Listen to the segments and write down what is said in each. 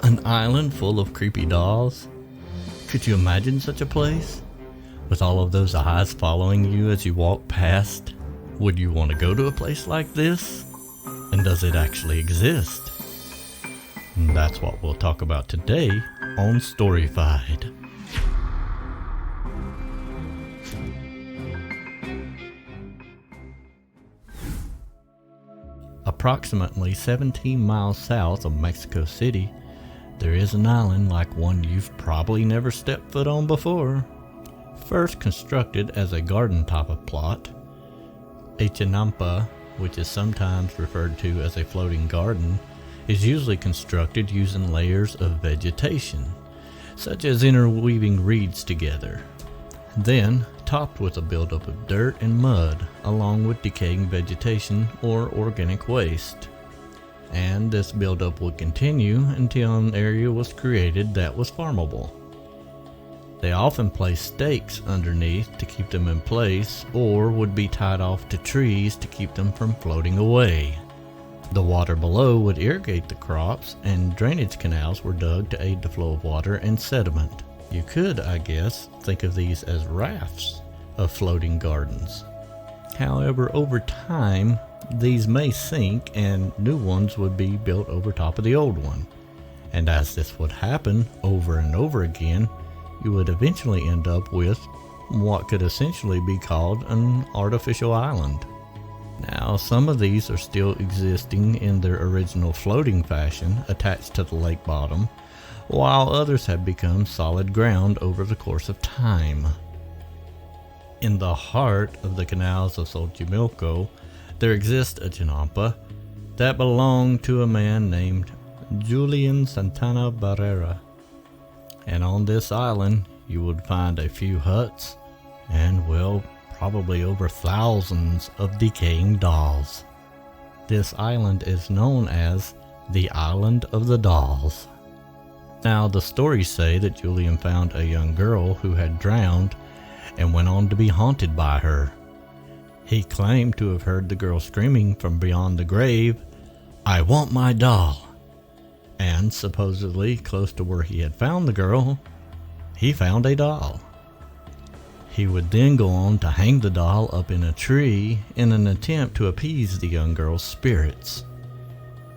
An island full of creepy dolls? Could you imagine such a place? With all of those eyes following you as you walk past? Would you want to go to a place like this? And does it actually exist? And that's what we'll talk about today on Storifide. Approximately 17 miles south of Mexico City, there is an island like one you've probably never stepped foot on before. First constructed as a garden type of plot, a chinampa, which is sometimes referred to as a floating garden, is usually constructed using layers of vegetation, such as interweaving reeds together, then topped with a buildup of dirt and mud along with decaying vegetation or organic waste. And this buildup would continue until an area was created that was farmable. They often place stakes underneath to keep them in place, or would be tied off to trees to keep them from floating away. The water below would irrigate the crops, and drainage canals were dug to aid the flow of water and sediment. You could, I guess, think of these as rafts of floating gardens. However, over time, these may sink and new ones would be built over top of the old one. And as this would happen over and over again, you would eventually end up with what could essentially be called an artificial island. Now, some of these are still existing in their original floating fashion attached to the lake bottom, while others have become solid ground over the course of time. In the heart of the canals of Xochimilco, there exists a chinampa that belonged to a man named Julian Santana Barrera. And on this island, you would find a few huts and, well, probably over thousands of decaying dolls. This island is known as the Island of the Dolls. Now, the stories say that Julian found a young girl who had drowned and went on to be haunted by her. He claimed to have heard the girl screaming from beyond the grave, "I want my doll!" And supposedly, close to where he had found the girl, he found a doll. He would then go on to hang the doll up in a tree in an attempt to appease the young girl's spirits.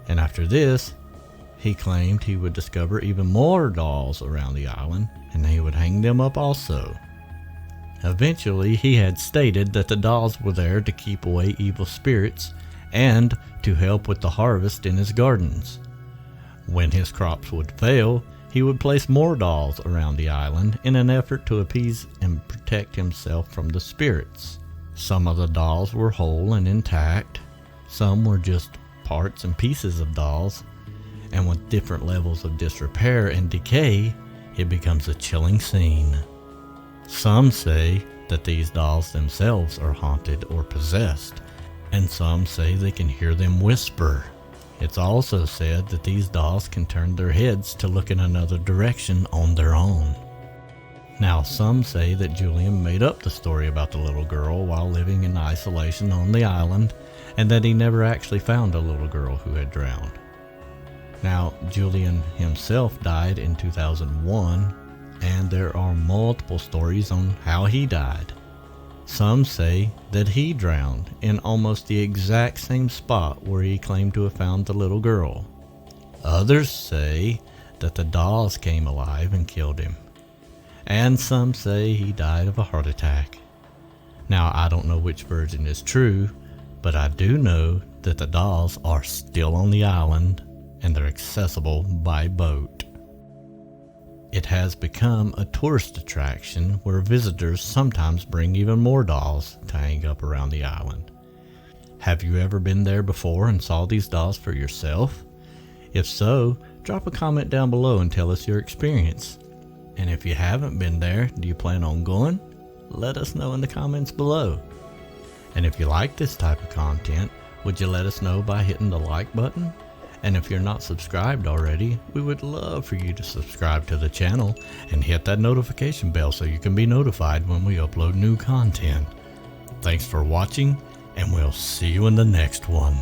And after this, he claimed he would discover even more dolls around the island, and he would hang them up also. Eventually, he had stated that the dolls were there to keep away evil spirits and to help with the harvest in his gardens. When his crops would fail, he would place more dolls around the island in an effort to appease and protect himself from the spirits. Some of the dolls were whole and intact, some were just parts and pieces of dolls, and with different levels of disrepair and decay, it becomes a chilling scene. Some say that these dolls themselves are haunted or possessed, and some say they can hear them whisper. It's also said that these dolls can turn their heads to look in another direction on their own. Now, some say that Julian made up the story about the little girl while living in isolation on the island, and that he never actually found a little girl who had drowned. Now, Julian himself died in 2001, and there are multiple stories on how he died. Some say that he drowned in almost the exact same spot where he claimed to have found the little girl. Others say that the dolls came alive and killed him. And some say he died of a heart attack. Now, I don't know which version is true, but I do know that the dolls are still on the island and they're accessible by boat. It has become a tourist attraction where visitors sometimes bring even more dolls to hang up around the island. Have you ever been there before and saw these dolls for yourself? If so, drop a comment down below and tell us your experience. And if you haven't been there, do you plan on going? Let us know in the comments below. And if you like this type of content, would you let us know by hitting the like button? And if you're not subscribed already, we would love for you to subscribe to the channel and hit that notification bell so you can be notified when we upload new content. Thanks for watching, and we'll see you in the next one.